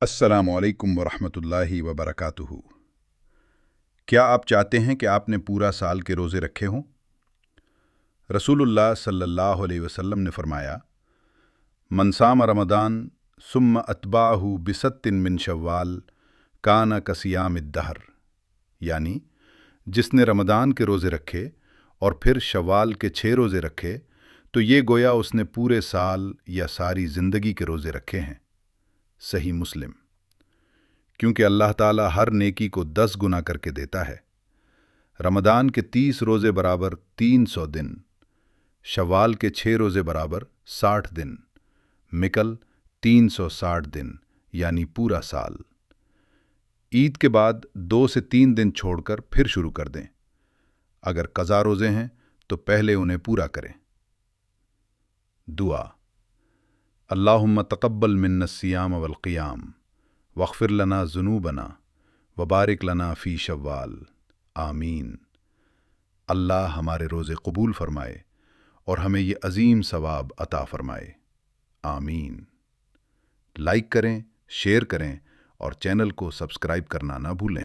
अस्सलामु अलैकुम वरहमतुल्लाहि वबरकातुहू। क्या आप चाहते हैं कि आपने पूरा साल के रोज़े रखे हों? रसूलुल्लाह सल्लल्लाहु अलैहि वसल्लम ने फरमाया, मन साम रमदान सुम्मा अतबाहु बिसत्तिन मिन शव्वाल काना कसियामिद दहर, यानी जिसने रमदान के रोज़े रखे और फिर शव्वाल के 6 रोज़े रखे तो ये गोया उसने पूरे साल या सारी ज़िंदगी के रोज़े रखे हैं। सही मुस्लिम। क्योंकि अल्लाह ताला हर नेकी को 10 गुना करके देता है। रमदान के 30 रोज़े बराबर 300 दिन, शव्वाल के 6 रोज़े बराबर 60 दिन, मिकल 360 दिन यानी पूरा साल। ईद के बाद 2 से 3 दिन छोड़कर फिर शुरू कर दें। अगर क़ज़ा रोज़े हैं तो पहले उन्हें पूरा करें। दुआ, अल्लाहुम्मा तक़ब्बल मिन्ना सियाम वल क़ियाम वग़फ़िर लना ज़ुनूबना वबारिक लना फ़ी शव्वाल, आमीन। अल्लाह हमारे रोज़े कबूल फ़रमाए और हमें ये अज़ीम सवाब अता फ़रमाए, आमीन। लाइक करें, शेयर करें और चैनल को सब्सक्राइब करना ना भूलें।